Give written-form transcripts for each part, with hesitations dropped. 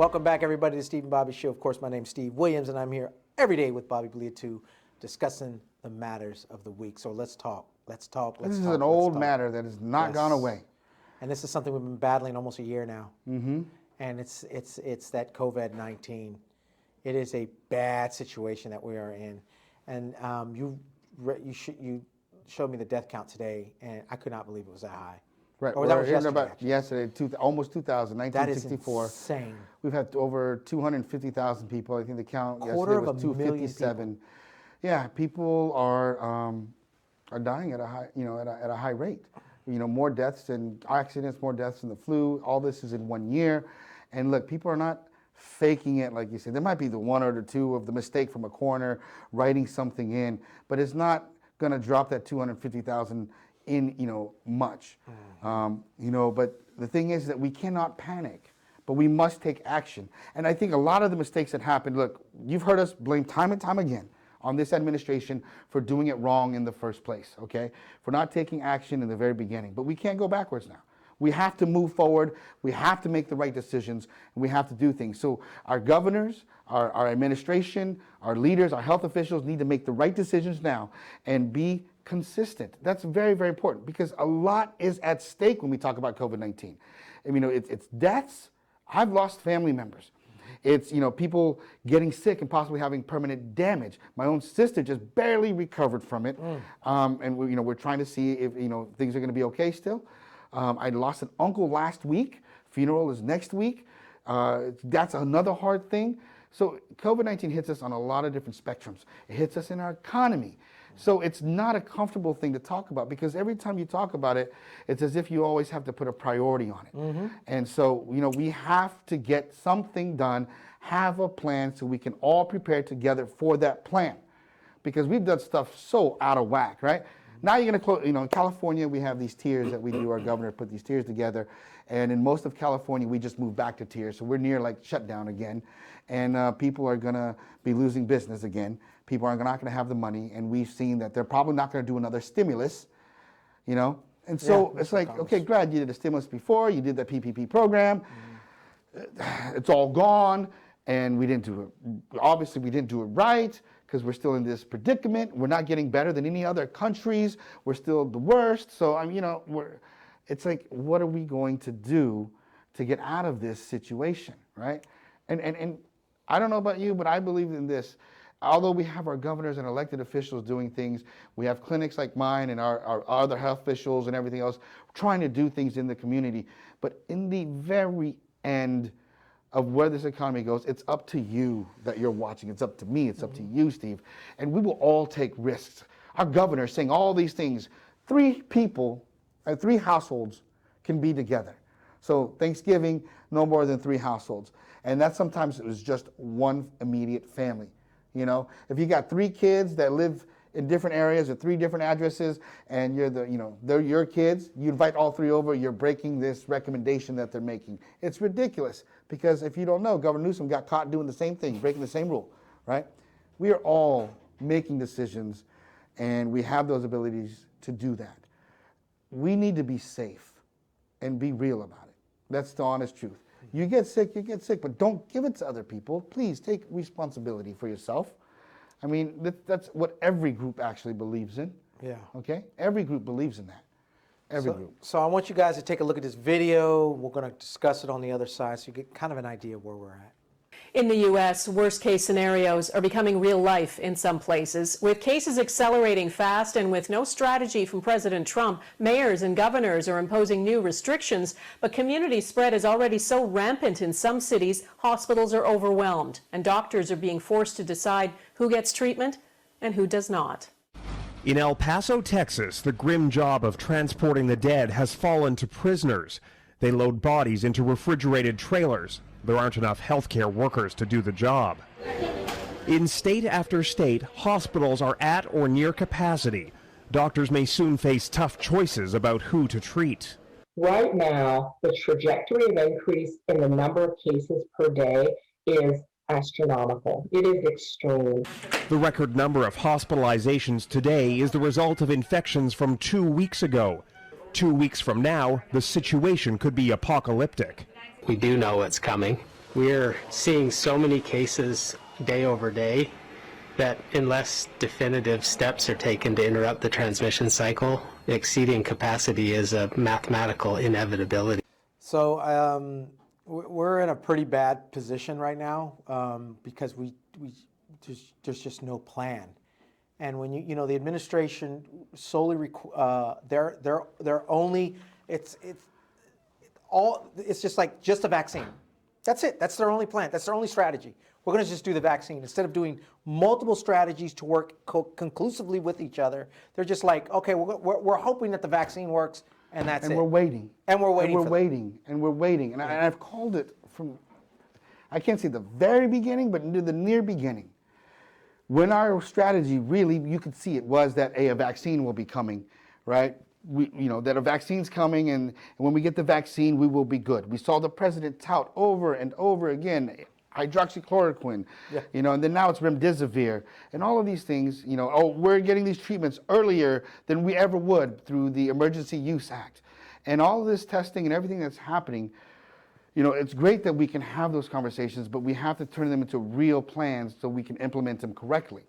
Welcome back, everybody, to the Steve and Bobby Show. Of course, my name's Steve Williams, and I'm here every day with Bobby Bliatu discussing the matters of the week. So let's talk. This is an old matter that has not gone away. And this is something we've been battling almost a year now. Mm-hmm. And it's that COVID-19. It is a bad situation that we are in. And you showed me the death count today, and I could not believe it was that high. Right. Or that was yesterday, almost 2,000, 1964. That is insane. We've had over 250,000 people. I think the count Quarter yesterday of was a million 257. Yeah, people are dying at a high, at a high rate. More deaths and accidents, more deaths than the flu. All this is in 1 year. And look, people are not faking it, like you said. There might be the one or the two of the mistake from a coroner writing something in, but it's not going to drop that 250,000 in, much. But the thing is that we cannot panic, but we must take action. And I think a lot of the mistakes that happened, look, you've heard us blame time and time again on this administration for doing it wrong in the first place, okay? For not taking action in the very beginning. But we can't go backwards now. We have to move forward. We have to make the right decisions, and we have to do things. So our governors, our administration, our leaders, our health officials need to make the right decisions now and be consistent. That's very, very important because a lot is at stake when we talk about COVID-19. It's deaths. I've lost family members. It's, people getting sick and possibly having permanent damage. My own sister just barely recovered from it. And we're trying to see if, things are going to be okay still. I lost an uncle last week. Funeral is next week. That's another hard thing. So COVID-19 hits us on a lot of different spectrums. It hits us in our economy. So it's not a comfortable thing to talk about because every time you talk about it, it's as if you always have to put a priority on it. Mm-hmm. And so, we have to get something done, have a plan so we can all prepare together for that plan. Because we've done stuff so out of whack, right? Now you're going to close, in California, we have these tiers that we do. Our governor put these tiers together. And in most of California, we just moved back to tiers. So we're near like shutdown again. And people are going to be losing business again. People are not going to have the money. And we've seen that they're probably not going to do another stimulus, And so it's like, okay, glad you did a stimulus before. You did the PPP program. Mm-hmm. It's all gone. And we didn't do it. Obviously, we didn't do it right because we're still in this predicament. We're not getting better than any other countries. We're still the worst. So, it's like, what are we going to do to get out of this situation, right? And I don't know about you, but I believe in this. Although we have our governors and elected officials doing things, we have clinics like mine and our other health officials and everything else trying to do things in the community. But in the very end of where this economy goes, it's up to you that you're watching. It's up to me. It's up to you, Steve. And we will all take risks. Our governor is saying all these things. 3 people, 3 households can be together. So Thanksgiving, no more than 3 households. And that sometimes it was just one immediate family. If you got 3 kids that live in different areas or 3 different addresses and they're your kids, you invite all 3 over, you're breaking this recommendation that they're making. It's ridiculous because if you don't know, Governor Newsom got caught doing the same thing, breaking the same rule, right? We are all making decisions and we have those abilities to do that. We need to be safe and be real about it. That's the honest truth. You get sick, but don't give it to other people. Please take responsibility for yourself. That's what every group actually believes in. Yeah. Okay? Every group believes in that. Every group. So I want you guys to take a look at this video. We're going to discuss it on the other side so you get kind of an idea of where we're at. In the U.S., worst-case scenarios are becoming real life in some places. With cases accelerating fast and with no strategy from President Trump, mayors and governors are imposing new restrictions, but community spread is already so rampant in some cities, hospitals are overwhelmed, and doctors are being forced to decide who gets treatment and who does not. In El Paso, Texas, the grim job of transporting the dead has fallen to prisoners. They load bodies into refrigerated trailers. There aren't enough healthcare workers to do the job. In state after state, hospitals are at or near capacity. Doctors may soon face tough choices about who to treat. Right now, the trajectory of increase in the number of cases per day is astronomical. It is extreme. The record number of hospitalizations today is the result of infections from 2 weeks ago. 2 weeks from now, the situation could be apocalyptic. We do know what's coming. We're seeing so many cases day over day that unless definitive steps are taken to interrupt the transmission cycle, exceeding capacity is a mathematical inevitability. So we're in a pretty bad position right now because there's just no plan. And when you know the administration solely they're only it's just like just a vaccine. That's it. That's their only plan. That's their only strategy. We're going to just do the vaccine instead of doing multiple strategies to work conclusively with each other. They're just like, okay, we're hoping that the vaccine works, and that's it. And we're waiting. And we're waiting. And we're waiting. And we're waiting. And I've called it from, I can't say the very beginning, but the near beginning. When our strategy really, you could see it, was that a vaccine will be coming, right? That a vaccine's coming, and when we get the vaccine, we will be good. We saw the president tout over and over again, hydroxychloroquine, and then now it's remdesivir, and all of these things, we're getting these treatments earlier than we ever would through the Emergency Use Act. And all of this testing and everything that's happening, it's great that we can have those conversations, but we have to turn them into real plans so we can implement them correctly.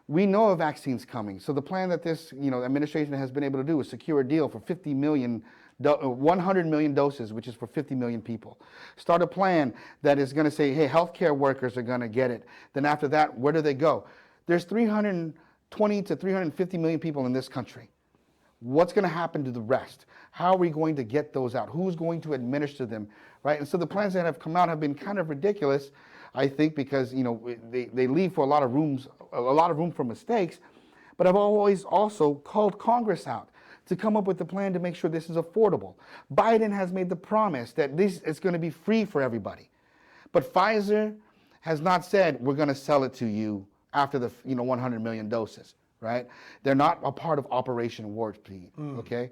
We know a vaccine's coming. So the plan that this administration has been able to do is secure a deal for 100 million doses, which is for 50 million people. Start a plan that is going to say, hey, healthcare workers are going to get it. Then after that, where do they go? There's 320 to 350 million people in this country. What's going to happen to the rest? How are we going to get those out? Who's going to administer them, right? And so the plans that have come out have been kind of ridiculous, I think, because they leave for a lot of room for mistakes. But I've always also called Congress out to come up with a plan to make sure this is affordable. Biden has made the promise that this is going to be free for everybody, but Pfizer has not said we're going to sell it to you after the 100 million doses. Right? They're not a part of Operation Warp Speed. Okay.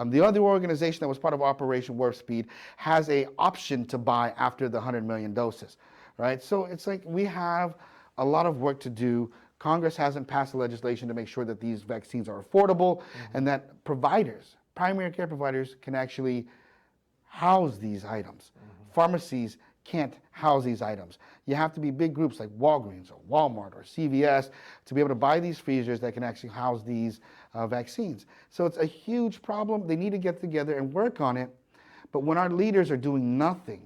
The other organization that was part of Operation Warp Speed has an option to buy after the 100 million doses. Right? So it's like we have a lot of work to do. Congress hasn't passed the legislation to make sure that these vaccines are affordable and that providers, primary care providers, can actually house these items. Pharmacies can't house these items. You have to be big groups like Walgreens or Walmart or CVS to be able to buy these freezers that can actually house these vaccines. So it's a huge problem. They need to get together and work on it. But when our leaders are doing nothing,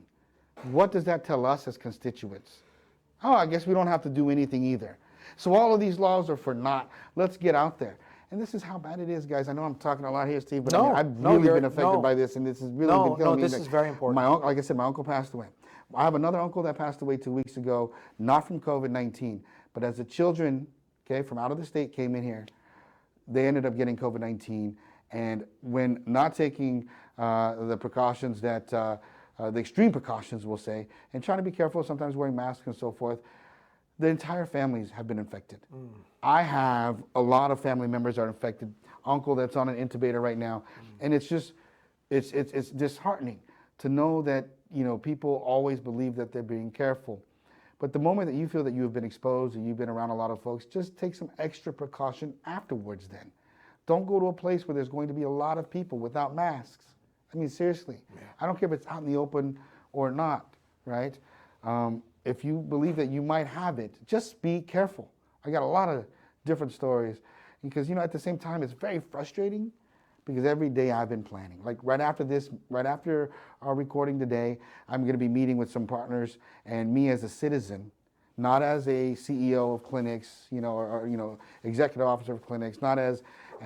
what does that tell us as constituents? Oh, I guess we don't have to do anything either. So all of these laws are for naught. Let's get out there. And this is how bad it is, guys. I know I'm talking a lot here, Steve, but I've really been affected by this, and this has really been killing me. No, this is very important. Like I said, my uncle passed away. I have another uncle that passed away 2 weeks ago, not from COVID-19, but as the children, from out of the state came in here, they ended up getting COVID-19. And when not taking the precautions that, the extreme precautions, we'll say, and trying to be careful, sometimes wearing masks and so forth, the entire families have been infected. I have a lot of family members are infected. Uncle that's on an intubator right now. And it's just, it's disheartening to know that, people always believe that they're being careful. But the moment that you feel that you have been exposed and you've been around a lot of folks, just take some extra precaution afterwards then. Don't go to a place where there's going to be a lot of people without masks. I mean, seriously. I don't care if it's out in the open or not, right? If you believe that you might have it, just be careful. I got a lot of different stories because, at the same time, it's very frustrating because every day I've been planning. Like right after our recording today, I'm going to be meeting with some partners, and me as a citizen, not as a CEO of clinics, or executive officer of clinics, not as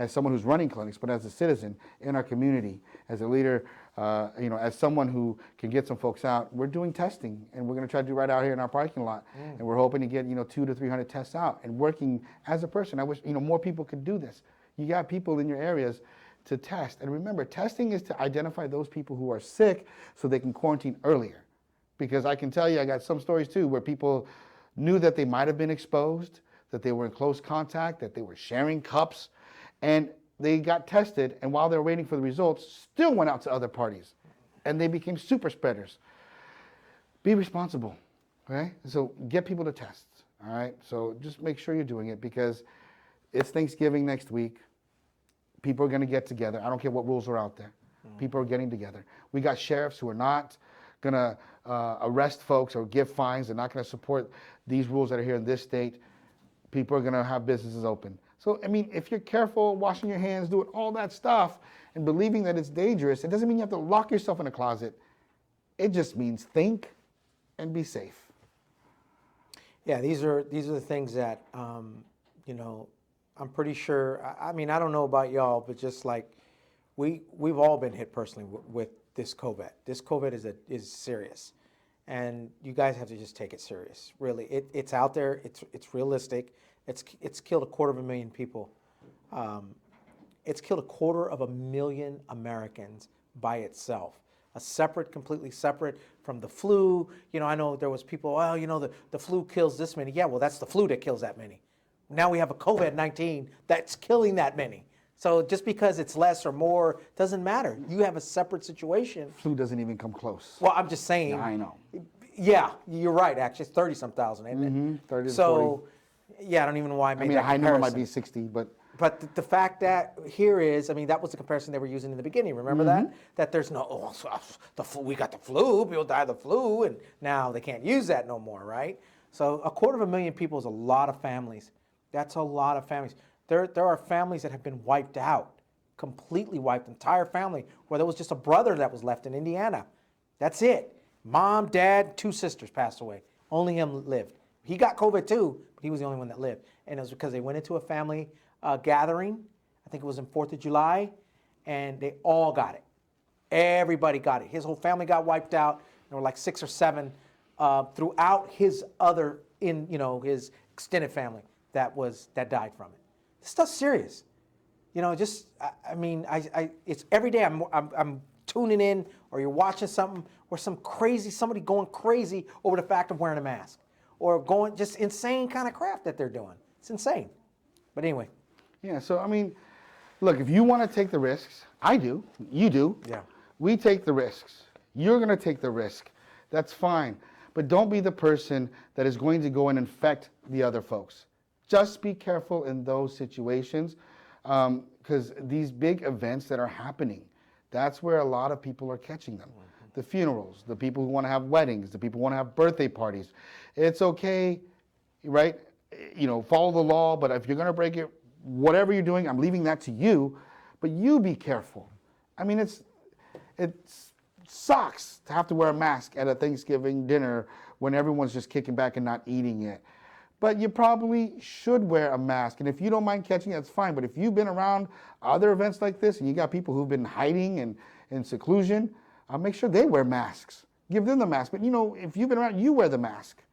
someone who's running clinics, but as a citizen in our community, as a leader, as someone who can get some folks out. We're doing testing, and we're going to try to do right out here in our parking lot, and we're hoping to get 200 to 300 tests out. And working as a person, I wish more people could do this. You got people in your areas to test, and remember, testing is to identify those people who are sick so they can quarantine earlier. Because I can tell you, I got some stories too where people knew that they might have been exposed, that they were in close contact, that they were sharing cups, and they got tested, and while they were waiting for the results, still went out to other parties, and they became super spreaders. Be responsible, okay? So get people to test, all right? So just make sure you're doing it because it's Thanksgiving next week. People are going to get together. I don't care what rules are out there. People are getting together. We got sheriffs who are not going to arrest folks or give fines. They're not going to support these rules that are here in this state. People are going to have businesses open. So, I mean, if you're careful, washing your hands, doing all that stuff, and believing that it's dangerous, it doesn't mean you have to lock yourself in a closet. It just means think and be safe. Yeah, these are the things that you know, I'm pretty sure. I mean, I don't know about y'all, but just like we've all been hit personally with this COVID. This COVID is serious, and you guys have to just take it serious. Really, it's out there. It's realistic. It's killed 250,000 people. It's killed 250,000 Americans by itself. Completely separate from the flu. You know, I know there was people, well, you know, the flu kills this many. Yeah, well, that's the flu that kills that many. Now we have a COVID-19 that's killing that many. So just because it's less or more doesn't matter. You have a separate situation. Flu doesn't even come close. Well, I'm just saying. Yeah, I know. Yeah, you're right, actually. It's 30-some thousand, isn't it? 30 to so, 40. Yeah, I don't even know why I made I mean, that a high number comparison. might be 60, but But the fact that here is, I mean, that was the comparison they were using in the beginning. Remember that? That there's no, the flu, we got the flu, people die of the flu, and now they can't use that no more, right? So 250,000 people is a lot of families. That's a lot of families. There are families that have been wiped out, completely wiped, entire family, where there was just a brother that was left in Indiana. That's it. Mom, dad, 2 sisters passed away. Only him lived. He got COVID too, but he was the only one that lived. And it was because they went into a family gathering. I think it was on 4th of July, and they all got it. Everybody got it. His whole family got wiped out. There were like 6 or 7 throughout his his extended family that died from it. This stuff's serious. You know, just I mean, it's every day I'm tuning in, or you're watching something where somebody going crazy over the fact of wearing a mask, or going just insane kind of crap that they're doing. It's insane. But anyway. yeah, so I mean, look, if you want to take the risks, I do, you do. Yeah. We take the risks. You're going to take the risk. That's fine. But don't be the person that is going to go and infect the other folks. Just be careful in those situations, because these big events that are happening, that's where a lot of people are catching them. The funerals, the people who want to have weddings, the people who want to have birthday parties. It's okay, right? You know, follow the law, but if you're going to break it, whatever you're doing, I'm leaving that to you, but you be careful. I mean, it sucks to have to wear a mask at a Thanksgiving dinner when everyone's just kicking back and not eating it. But you probably should wear a mask, and if you don't mind catching it, that's fine. But if you've been around other events like this, and you got people who've been hiding and in seclusion, make sure they wear masks. Give them the mask. But you know, if you've been around, you wear the mask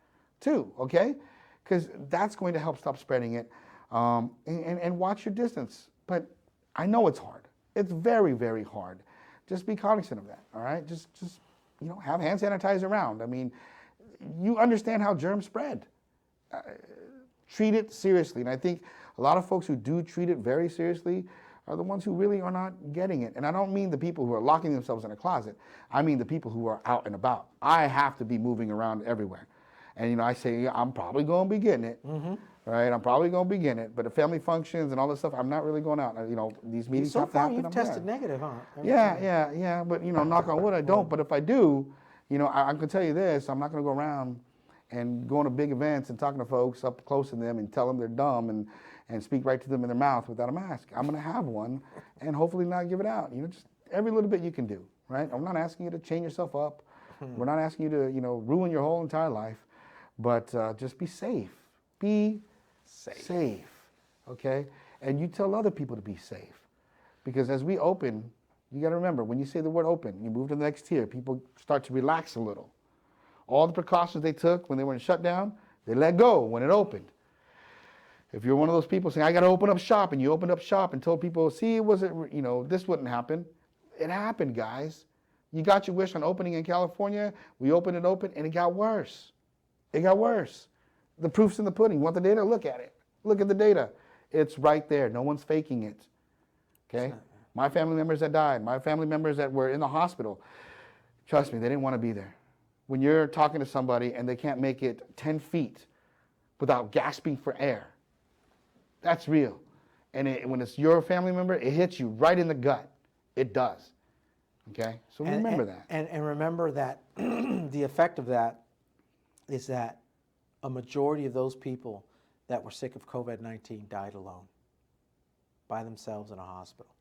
too, okay? Because that's going to help stop spreading it. And watch your distance. But I know it's hard. It's very, very hard. Just be cognizant of that, all right? Just you know, have hand sanitizer around. I mean, you understand how germs spread. Treat it seriously. And I think a lot of folks who do treat it very seriously are the ones who really are not getting it. And I don't mean the people who are locking themselves in a closet. I mean the people who are out and about. I have to be moving around everywhere. And, you know, I say, yeah, I'm probably going to be getting it, right? I'm probably going to be getting it. But the family functions and all this stuff, I'm not really going out. You know, these meetings So have to far, happen. you've I'm tested there. negative, huh? Yeah. But, you know, knock on wood, I don't. But if I do, you know, I can tell you this, I'm not going to go around and going to big events and talking to folks up close to them and tell them they're dumb and speak right to them in their mouth without a mask. I'm going to have one and hopefully not give it out. You know, just every little bit you can do, right? I'm not asking you to chain yourself up. We're not asking you to, you know, ruin your whole entire life. But just be safe. Be safe, okay? And you tell other people to be safe. Because as we open, you got to remember, when you say the word open, you move to the next tier, people start to relax a little. All the precautions they took when they were in shutdown, they let go when it opened. If you're one of those people saying, I got to open up shop, and you opened up shop and told people, see, it wasn't, you know, this wouldn't happen. It happened, guys. You got your wish on opening in California. We opened it open, and it got worse. It got worse. The proof's in the pudding. You want the data? Look at it. Look at the data. It's right there. No one's faking it. Okay? My family members that died, my family members that were in the hospital, trust me, they didn't want to be there. When you're talking to somebody and they can't make it 10 feet without gasping for air, that's real. And when it's your family member, it hits you right in the gut. It does. Okay, so And- remember and, that. And remember that the effect of that is that a majority of those people that were sick of COVID-19 died alone, by themselves in a hospital,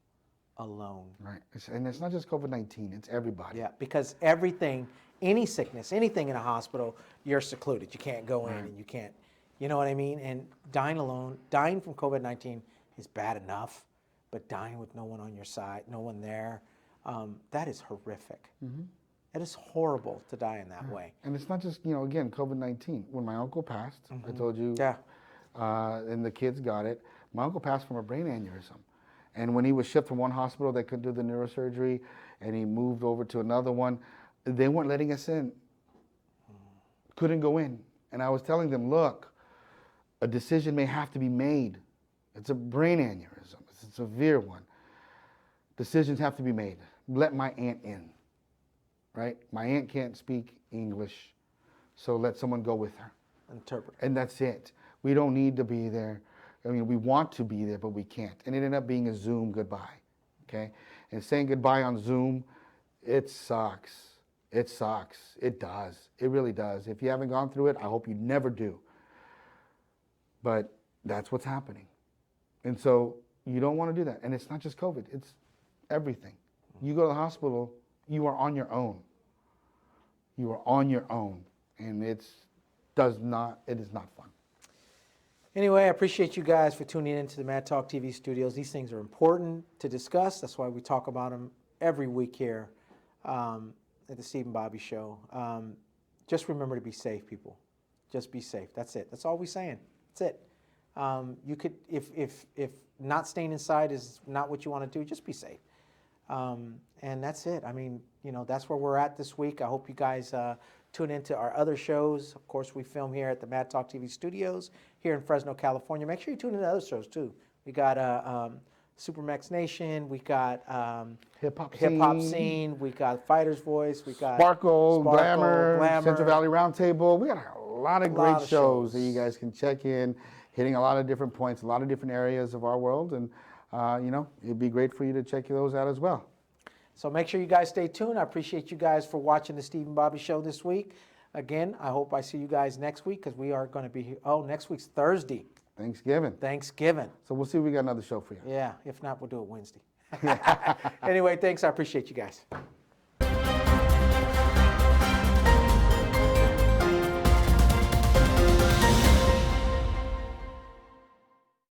alone. Right, and it's not just COVID-19; it's everybody. Yeah, because everything, any sickness, anything in a hospital, you're secluded. You can't go in and you can't, you know what I mean? And dying alone, dying from COVID-19 is bad enough, but dying with no one on your side, no one there, that is horrific. It is horrible to die in that way. And it's not just, again, COVID-19. When my uncle passed, I told you, Yeah. and the kids got it. My uncle passed from a brain aneurysm. And when he was shipped from one hospital that couldn't do the neurosurgery, and he moved over to another one, they weren't letting us in. Couldn't go in. And I was telling them, look, a decision may have to be made. It's a brain aneurysm. It's a severe one. Decisions have to be made. Let my aunt in, right? My aunt can't speak English, so let someone go with her. Interpret. And that's it. We don't need to be there. I mean, we want to be there, but we can't. And it ended up being a Zoom goodbye, okay? And saying goodbye on Zoom, it sucks. It sucks. It does. It really does. If you haven't gone through it, I hope you never do. But that's what's happening. And so you don't want to do that. And it's not just COVID. It's everything. You go to the hospital, you are on your own. You are on your own. And it is not fun. Anyway, I appreciate you guys for tuning into the Mad Talk TV studios. These things are important to discuss. That's why we talk about them every week here at the Steve and Bobby Show. Just remember to be safe, people. Just be safe. That's it. That's all we're saying. That's it. You could, if not staying inside is not what you want to do, just be safe. And that's it. I mean, that's where we're at this week. I hope you guys tune into our other shows. Of course, we film here at the Mad Talk TV studios here in Fresno, California. Make sure you tune into other shows too. We got Supermax Nation. We got Hip hop scene. We got Fighter's Voice. We got Sparkle, Glamour, Central Valley Roundtable. We got a lot of great shows that you guys can check in, hitting a lot of different points, a lot of different areas of our world. And, it'd be great for you to check those out as well. So make sure you guys stay tuned. I appreciate you guys for watching the Steve and Bobby Show this week. Again, I hope I see you guys next week because we are going to be here. Oh, next week's Thursday. Thanksgiving. So we'll see if we got another show for you. Yeah, if not, we'll do it Wednesday. Anyway, thanks. I appreciate you guys.